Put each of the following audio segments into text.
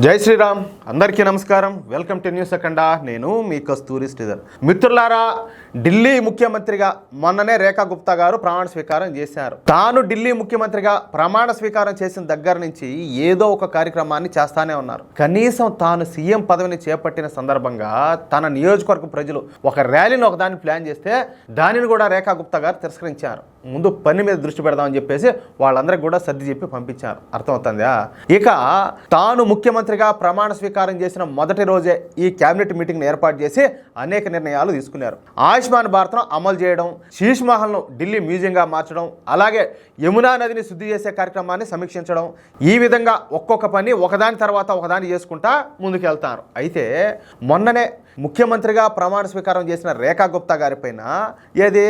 జై శ్రీరామ్ అందరికీ నమస్కారం. Welcome to news Akhanda. నేను మీ కస్తూరి శ్రీధర్. మిత్రులారా, ఢిల్లీ ముఖ్యమంత్రిగా మొన్ననే రేఖా గుప్తా గారు ప్రమాణ స్వీకారం చేశారు. తాను ఢిల్లీ ముఖ్యమంత్రిగా ప్రమాణ స్వీకారం చేసిన దగ్గర నుంచి ఏదో ఒక కార్యక్రమాన్ని చేస్తానే ఉన్నారు. కనీసం తాను సీఎం పదవిని చేపట్టిన సందర్భంగా తన నియోజకవర్గ ప్రజలు ఒక ర్యాలీని ఒకదాన్ని ప్లాన్ చేస్తే దానిని కూడా రేఖా గుప్తా గారు తిరస్కరించారు. ముందు పని మీద దృష్టి పెడదామని చెప్పేసి వాళ్ళందరికీ కూడా సర్ది చెప్పి పంపించారు. అర్థమవుతుందా? ఇక తాను ముఖ్యమంత్రిగా ప్రమాణ స్వీకారం చేసిన మొదటి రోజే ఈ కేబినెట్ మీటింగ్ని ఏర్పాటు చేసి అనేక నిర్ణయాలు తీసుకున్నారు. ఆయుష్మాన్ భారత్ను అమలు చేయడం, శీష్ మహల్ను ఢిల్లీ మ్యూజియంగా మార్చడం, అలాగే యమునా నదిని శుద్ధి చేసే కార్యక్రమాన్ని సమీక్షించడం, ఈ విధంగా ఒక్కొక్క పని ఒకదాని తర్వాత ఒకదాని చేసుకుంటా ముందుకు వెళ్తారు. అయితే మొన్ననే ముఖ్యమంత్రిగా ప్రమాణ స్వీకారం చేసిన రేఖా గుప్తా గారి పైన ఏది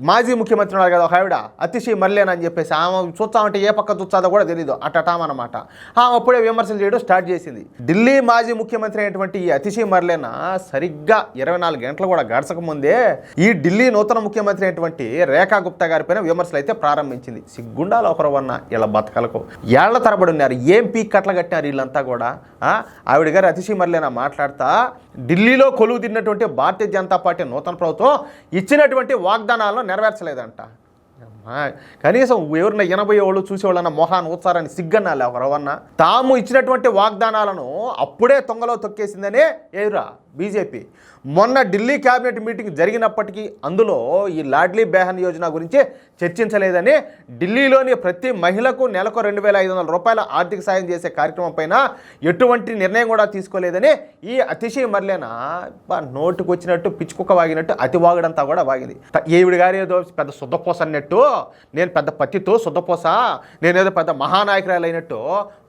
మాజీ ముఖ్యమంత్రి ఉన్నారు కదా, ఒక ఆవిడ అతిశీ మర్లేనా అని చెప్పేసి ఆమె చూస్తామంటే ఏ పక్క చూస్తాదో కూడా తెలీదు అట్టటామన్నమాట. ఆమె అప్పుడే విమర్శలు చేయడం స్టార్ట్ చేసింది. ఢిల్లీ మాజీ ముఖ్యమంత్రి అయినటువంటి ఈ అతిశీ మర్లేనా సరిగ్గా 24 గంటలు కూడా గడచక ముందే ఈ ఢిల్లీ నూతన ముఖ్యమంత్రి అయినటువంటి రేఖా గుప్తా గారి పైన విమర్శలు అయితే ప్రారంభించింది. సిగ్గుండాలు ఒకరు వన్న ఇలా బతకలకు ఏళ్ల తరబడి ఉన్నారు. ఏం పీక్ కట్ల కట్టినారు వీళ్ళంతా కూడా. ఆవిడ గారు అతిశీ మర్లేనా మాట్లాడుతా ఢిల్లీలో కొలువు తిన్నటువంటి భారతీయ జనతా పార్టీ నూతన ప్రభుత్వం ఇచ్చినటువంటి వాగ్దానాలను నెరవేర్చలేదంట. కనీసం ఎవరిన 80 ఏళ్ళు చూసేవాళ్ళన్న మొహాన్ని ఊచారని సిగ్గన్నాలే ఒకరవన్న. తాము ఇచ్చినటువంటి వాగ్దానాలను అప్పుడే తొంగలో తొక్కేసిందనే ఏరా బీజేపీ. మొన్న ఢిల్లీ క్యాబినెట్ మీటింగ్ జరిగినప్పటికీ అందులో ఈ లాడ్లీ బెహన్ యోజన గురించి చర్చించలేదని, ఢిల్లీలోని ప్రతి మహిళకు నెలకు 2500 రూపాయల ఆర్థిక సాయం చేసే కార్యక్రమం పైన ఎటువంటి నిర్ణయం కూడా తీసుకోలేదని ఈ అతిశీ మర్లేనా నోటుకు వచ్చినట్టు పిచ్చుకుక్క వాగినట్టు అతి వాగడంతా కూడా వాగింది. ఈవిడ గారు ఏదో పెద్ద శుద్ధపోస అన్నట్టు, నేను పెద్ద పత్తితో శుద్ధపోస, నేనేదో పెద్ద మహానాయకురాలు అయినట్టు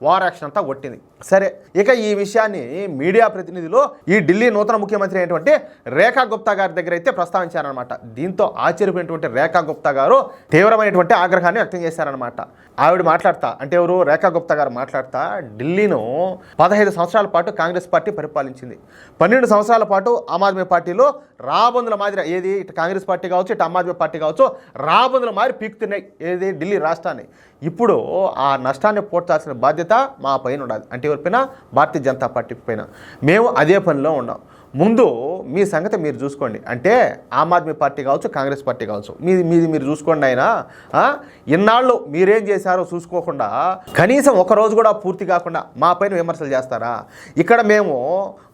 వార్ యాక్షన్ అంతా కొట్టింది. సరే, ఇక ఈ విషయాన్ని మీడియా ప్రతినిధులు ఈ ఢిల్లీ నూతన ముఖ్యమంత్రి అయినటువంటి రేఖా గుప్తా గారి దగ్గర అయితే ప్రస్తావించారనమాట. దీంతో ఆశ్చర్యపోయినటువంటి రేఖా గుప్తా గారు తీవ్రమైనటువంటి ఆగ్రహాన్ని వ్యక్తం చేశారనమాట. ఆవిడ మాట్లాడతా అంటే ఎవరు రేఖా గుప్తా గారు మాట్లాడతా ఢిల్లీను 15 సంవత్సరాల పాటు కాంగ్రెస్ పార్టీ పరిపాలించింది. 12 సంవత్సరాల పాటు ఆమ్ ఆద్మీ పార్టీలో రాబందుల మాదిరి, ఏది ఇటు కాంగ్రెస్ పార్టీ కావచ్చు ఇటు ఆమ్ ఆద్మీ పార్టీ కావచ్చు, రాబందుల మాదిరి పీకుతున్నాయి ఏది ఢిల్లీ రాష్ట్రాన్ని. ఇప్పుడు ఆ నష్టాన్ని పోడ్చాల్సిన బాధ్యత మా పైన ఉండాలి. అంటే ఎవరిపైన? భారతీయ జనతా పార్టీ పైన. మేము అదే పనిలో ఉన్నాం. ముందు మీ సంగతి మీరు చూసుకోండి. అంటే ఆమ్ ఆద్మీ పార్టీ కావచ్చు కాంగ్రెస్ పార్టీ కావచ్చు, మీది మీరు చూసుకోండి. ఆయన ఇన్నాళ్ళు మీరేం చేశారో చూసుకోకుండా కనీసం ఒకరోజు కూడా పూర్తి కాకుండా మా పైన విమర్శలు చేస్తారా? ఇక్కడ మేము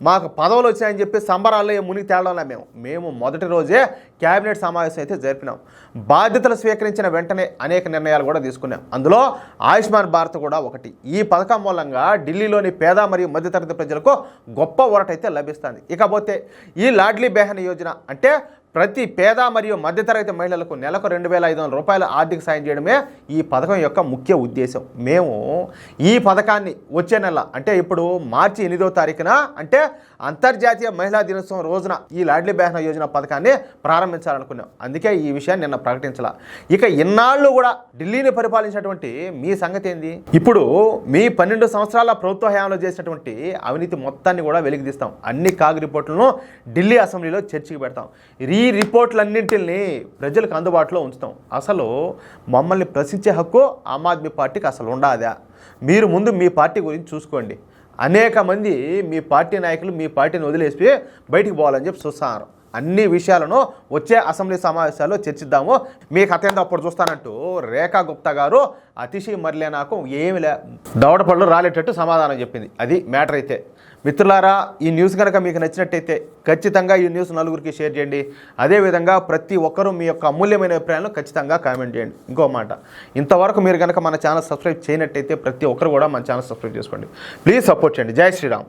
మాకు పదవులు వచ్చాయని చెప్పి సంబరాల్లో మునిగి తేలడంలా. మేము మొదటి రోజే క్యాబినెట్ సమావేశం అయితే జరిపినాం. బాధ్యతలు స్వీకరించిన వెంటనే అనేక నిర్ణయాలు కూడా తీసుకున్నాం. అందులో ఆయుష్మాన్ భారత్ కూడా ఒకటి. ఈ పథకం మూలంగా ఢిల్లీలోని పేద మరియు మధ్యతరగతి ప్రజలకు గొప్ప ఊరటైతే లభిస్తుంది. ఇకపోతే ఈ లాడ్లీ బెహన్ యోజన అంటే ప్రతి పేద మరియు మధ్యతరగతి మహిళలకు నెలకు 2500 రూపాయల ఆర్థిక సాయం చేయడమే ఈ పథకం యొక్క ముఖ్య ఉద్దేశం. మేము ఈ పథకాన్ని వచ్చే నెల అంటే ఇప్పుడు మార్చి 8వ తారీఖున అంటే అంతర్జాతీయ మహిళా దినోత్సవం రోజున ఈ లాడ్లీ బెహన్ యోజన పథకాన్ని ప్రారంభించాలనుకున్నాం. అందుకే ఈ విషయాన్ని నిన్న ప్రకటించాల. ఇక ఇన్నాళ్ళు కూడా ఢిల్లీని పరిపాలించినటువంటి మీ సంగతి ఏంది? ఇప్పుడు మీ 12 సంవత్సరాల ప్రభుత్వ హయాంలో చేసినటువంటి అవినీతి మొత్తాన్ని కూడా వెలికితీస్తాం. అన్ని కాగ్ రిపోర్టులను ఢిల్లీ అసెంబ్లీలో చర్చకి పెడతాం. ఈ రిపోర్టులన్నింటినీ ప్రజలకు అందుబాటులో ఉంచుతాం. అసలు మమ్మల్ని ప్రశ్నించే హక్కు ఆమ్ ఆద్మీ పార్టీకి అసలు ఉండాదా? మీరు ముందు మీ పార్టీ గురించి చూసుకోండి. అనేక మంది మీ పార్టీ నాయకులు మీ పార్టీని వదిలేసి బయటికి పోవాలని చెప్పి చూస్తున్నారు. అన్ని విషయాలను వచ్చే అసెంబ్లీ సమావేశాల్లో చర్చిద్దాము, మీకు అత్యంత అప్పుడు చూస్తానంటూ రేఖా గుప్తా గారు అతిశీ మర్లేనాకు ఏమి దవడ పళ్ళు రాలేటట్టు సమాధానం చెప్పింది. అది మ్యాటర్ అయితే. మిత్రులారా, ఈ న్యూస్ కనుక మీకు నచ్చినట్టయితే ఖచ్చితంగా ఈ న్యూస్ నలుగురికి షేర్ చేయండి. అదేవిధంగా ప్రతి ఒక్కరూ మీ యొక్క అమూల్యమైన అభిప్రాయాలను ఖచ్చితంగా కామెంట్ చేయండి. ఇంకో మాట, ఇంతవరకు మీరు కనుక మన ఛానల్ సబ్స్క్రైబ్ చేయనట్టయితే ప్రతి ఒక్కరు కూడా మన ఛానల్ సబ్స్క్రైబ్ చేసుకోండి. ప్లీజ్ సపోర్ట్ చేయండి. జై శ్రీరామ్.